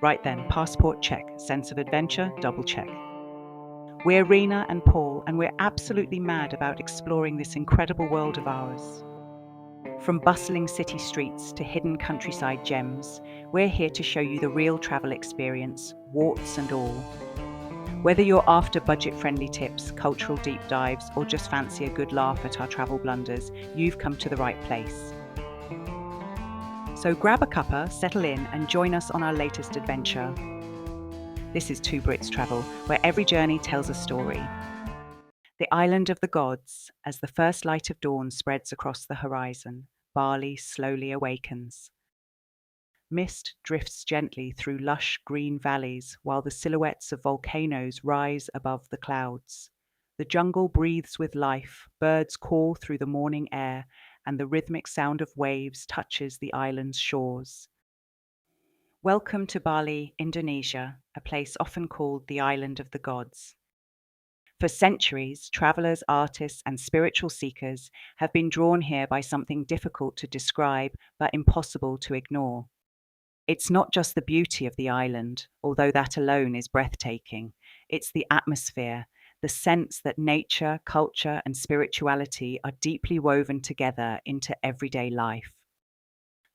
Right then, passport check, sense of adventure, double check. We're Rena and Paul, and we're absolutely mad about exploring this incredible world of ours. From bustling city streets to hidden countryside gems, we're here to show you the real travel experience, warts and all. Whether you're after budget-friendly tips, cultural deep dives, or just fancy a good laugh at our travel blunders, you've come to the right place. So grab a cuppa, settle in, and join us on our latest adventure. This is TwoBritsTravel, where every journey tells a story. The island of the gods, as the first light of dawn spreads across the horizon, Bali slowly awakens. Mist drifts gently through lush green valleys while the silhouettes of volcanoes rise above the clouds. The jungle breathes with life, birds call through the morning air, and the rhythmic sound of waves touches the island's shores. Welcome to Bali, Indonesia, a place often called the Island of the Gods. For centuries, travelers, artists, and spiritual seekers have been drawn here by something difficult to describe but impossible to ignore. It's not just the beauty of the island, although that alone is breathtaking. It's the atmosphere, the sense that nature, culture, and spirituality are deeply woven together into everyday life.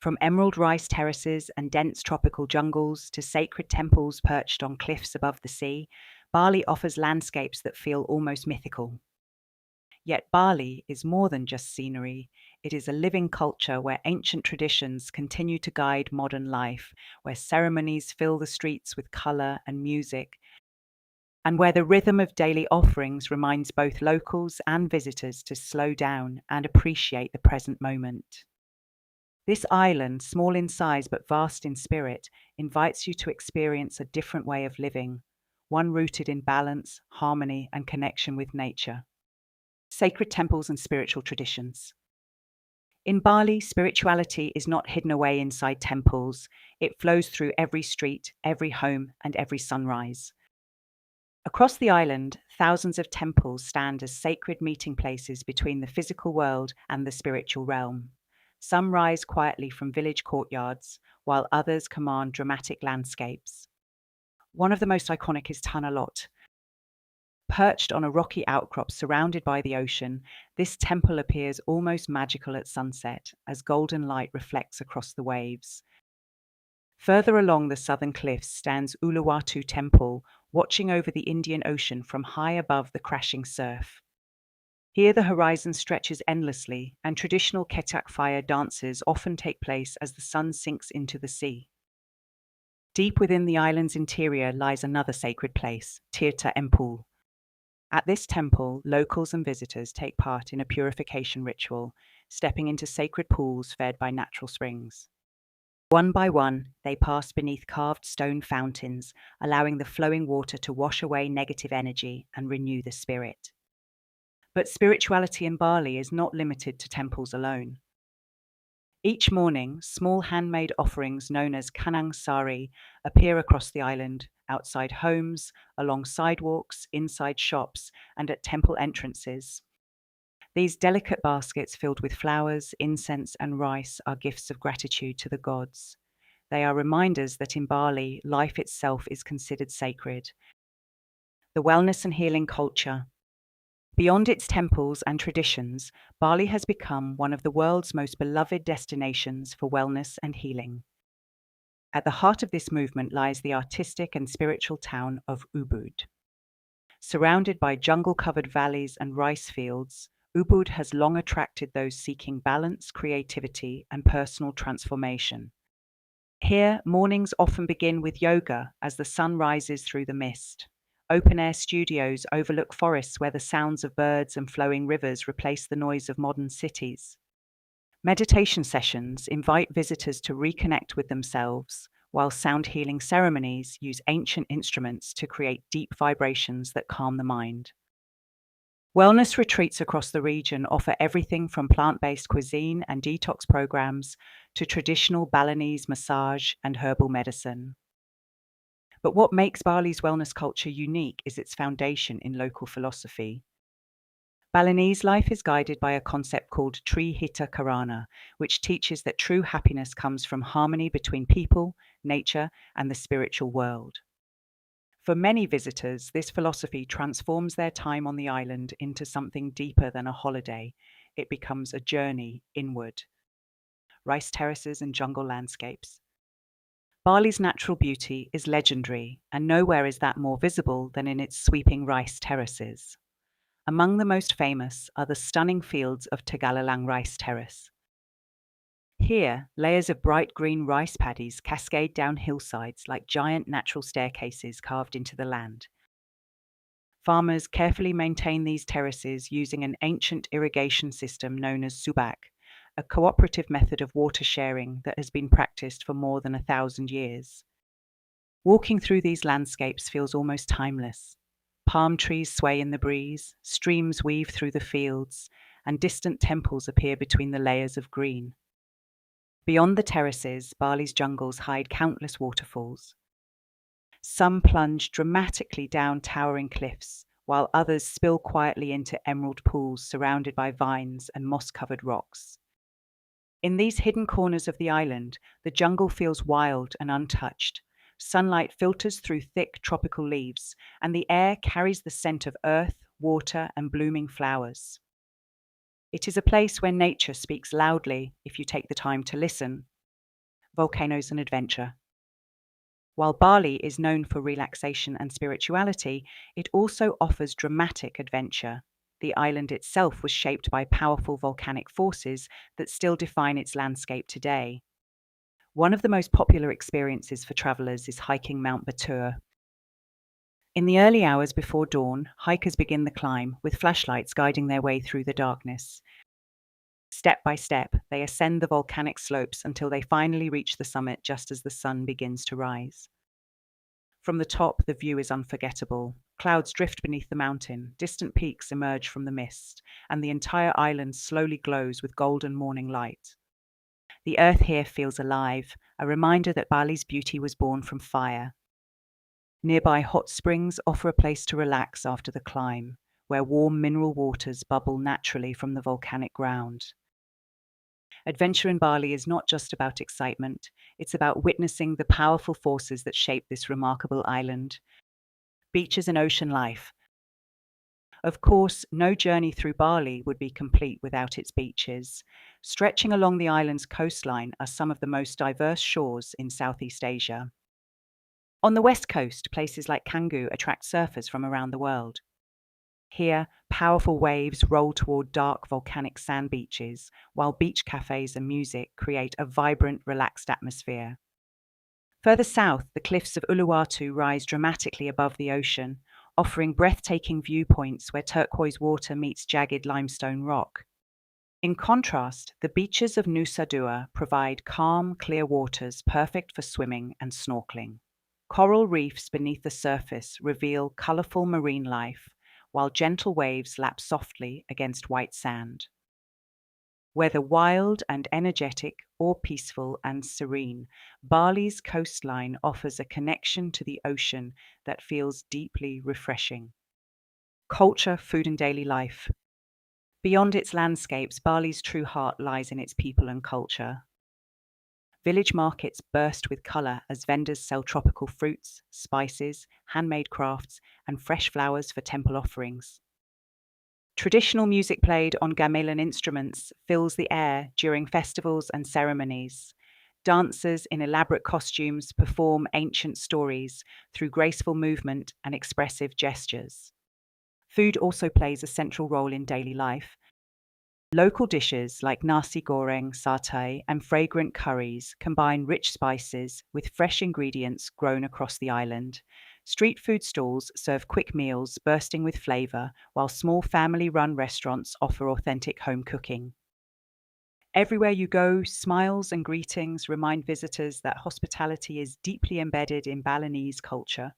From emerald rice terraces and dense tropical jungles to sacred temples perched on cliffs above the sea, Bali offers landscapes that feel almost mythical. Yet Bali is more than just scenery. It is a living culture where ancient traditions continue to guide modern life, where ceremonies fill the streets with color and music, and where the rhythm of daily offerings reminds both locals and visitors to slow down and appreciate the present moment. This island, small in size but vast in spirit, invites you to experience a different way of living, one rooted in balance, harmony, and connection with nature. Sacred temples and spiritual traditions. In Bali, spirituality is not hidden away inside temples. It flows through every street, every home, and every sunrise. Across the island, thousands of temples stand as sacred meeting places between the physical world and the spiritual realm. Some rise quietly from village courtyards, while others command dramatic landscapes. One of the most iconic is Tanah Lot. Perched on a rocky outcrop surrounded by the ocean, this temple appears almost magical at sunset as golden light reflects across the waves. Further along the southern cliffs stands Uluwatu Temple, watching over the Indian Ocean from high above the crashing surf. Here the horizon stretches endlessly, and traditional Ketak fire dances often take place as the sun sinks into the sea. Deep within the island's interior lies another sacred place, Tirta Empul. At this temple, locals and visitors take part in a purification ritual, stepping into sacred pools fed by natural springs. One by one, they pass beneath carved stone fountains, allowing the flowing water to wash away negative energy and renew the spirit. But spirituality in Bali is not limited to temples alone. Each morning, small handmade offerings known as kanang sari appear across the island, outside homes, along sidewalks, inside shops, and at temple entrances. These delicate baskets filled with flowers, incense, and rice are gifts of gratitude to the gods. They are reminders that in Bali, life itself is considered sacred. The wellness and healing culture. Beyond its temples and traditions, Bali has become one of the world's most beloved destinations for wellness and healing. At the heart of this movement lies the artistic and spiritual town of Ubud. Surrounded by jungle-covered valleys and rice fields, Ubud has long attracted those seeking balance, creativity, and personal transformation. Here, mornings often begin with yoga as the sun rises through the mist. Open-air studios overlook forests where the sounds of birds and flowing rivers replace the noise of modern cities. Meditation sessions invite visitors to reconnect with themselves, while sound healing ceremonies use ancient instruments to create deep vibrations that calm the mind. Wellness retreats across the region offer everything from plant-based cuisine and detox programs to traditional Balinese massage and herbal medicine. But what makes Bali's wellness culture unique is its foundation in local philosophy. Balinese life is guided by a concept called Tri Hita Karana, which teaches that true happiness comes from harmony between people, nature, and the spiritual world. For many visitors, this philosophy transforms their time on the island into something deeper than a holiday. It becomes a journey inward. Rice terraces and jungle landscapes. Bali's natural beauty is legendary, and nowhere is that more visible than in its sweeping rice terraces. Among the most famous are the stunning fields of Tegallalang Rice Terrace. Here, layers of bright green rice paddies cascade down hillsides like giant natural staircases carved into the land. Farmers carefully maintain these terraces using an ancient irrigation system known as subak, a cooperative method of water sharing that has been practiced for more than 1,000 years. Walking through these landscapes feels almost timeless. Palm trees sway in the breeze, streams weave through the fields, and distant temples appear between the layers of green. Beyond the terraces, Bali's jungles hide countless waterfalls. Some plunge dramatically down towering cliffs, while others spill quietly into emerald pools surrounded by vines and moss-covered rocks. In these hidden corners of the island, the jungle feels wild and untouched. Sunlight filters through thick tropical leaves, and the air carries the scent of earth, water, and blooming flowers. It is a place where nature speaks loudly if you take the time to listen. Volcanoes and adventure. While Bali is known for relaxation and spirituality, it also offers dramatic adventure. The island itself was shaped by powerful volcanic forces that still define its landscape today. One of the most popular experiences for travelers is hiking Mount Batur. In the early hours before dawn, hikers begin the climb, with flashlights guiding their way through the darkness. Step by step, they ascend the volcanic slopes until they finally reach the summit just as the sun begins to rise. From the top, the view is unforgettable. Clouds drift beneath the mountain, distant peaks emerge from the mist, and the entire island slowly glows with golden morning light. The earth here feels alive, a reminder that Bali's beauty was born from fire. Nearby hot springs offer a place to relax after the climb, where warm mineral waters bubble naturally from the volcanic ground. Adventure in Bali is not just about excitement, it's about witnessing the powerful forces that shape this remarkable island. Beaches and ocean life. Of course, no journey through Bali would be complete without its beaches. Stretching along the island's coastline are some of the most diverse shores in Southeast Asia. On the west coast, places like Canggu attract surfers from around the world. Here, powerful waves roll toward dark volcanic sand beaches, while beach cafes and music create a vibrant, relaxed atmosphere. Further south, the cliffs of Uluwatu rise dramatically above the ocean, offering breathtaking viewpoints where turquoise water meets jagged limestone rock. In contrast, the beaches of Nusa Dua provide calm, clear waters perfect for swimming and snorkeling. Coral reefs beneath the surface reveal colorful marine life, while gentle waves lap softly against white sand. Whether wild and energetic or peaceful and serene, Bali's coastline offers a connection to the ocean that feels deeply refreshing. Culture, food, and daily life. Beyond its landscapes, Bali's true heart lies in its people and culture. Village markets burst with color as vendors sell tropical fruits, spices, handmade crafts, and fresh flowers for temple offerings. Traditional music played on gamelan instruments fills the air during festivals and ceremonies. Dancers in elaborate costumes perform ancient stories through graceful movement and expressive gestures. Food also plays a central role in daily life. Local dishes like nasi goreng, satay, and fragrant curries combine rich spices with fresh ingredients grown across the island. Street food stalls serve quick meals bursting with flavor, while small family-run restaurants offer authentic home cooking. Everywhere you go, smiles and greetings remind visitors that hospitality is deeply embedded in Balinese culture.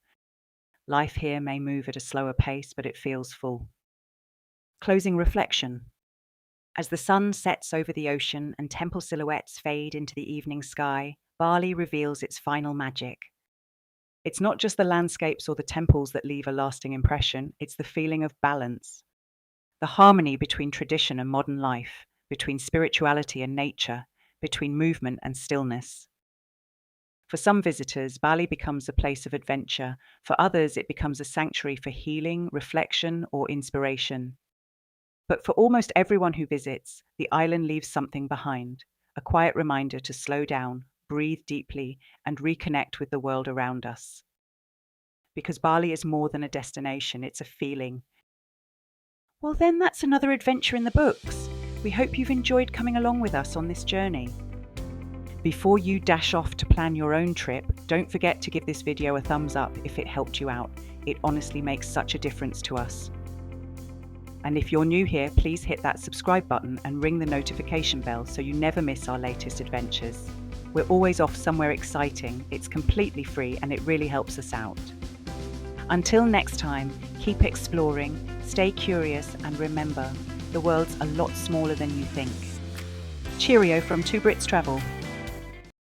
Life here may move at a slower pace, but it feels full. Closing reflection. As the sun sets over the ocean and temple silhouettes fade into the evening sky, Bali reveals its final magic. It's not just the landscapes or the temples that leave a lasting impression, it's the feeling of balance. The harmony between tradition and modern life, between spirituality and nature, between movement and stillness. For some visitors, Bali becomes a place of adventure. For others, it becomes a sanctuary for healing, reflection, or inspiration. But for almost everyone who visits, the island leaves something behind, a quiet reminder to slow down, breathe deeply, and reconnect with the world around us. Because Bali is more than a destination, it's a feeling. Well, then that's another adventure in the books. We hope you've enjoyed coming along with us on this journey. Before you dash off to plan your own trip, don't forget to give this video a thumbs up if it helped you out. It honestly makes such a difference to us. And if you're new here, please hit that subscribe button and ring the notification bell so you never miss our latest adventures. We're always off somewhere exciting, it's completely free and it really helps us out. Until next time, keep exploring, stay curious, and remember, the world's a lot smaller than you think. Cheerio from TwoBritsTravel.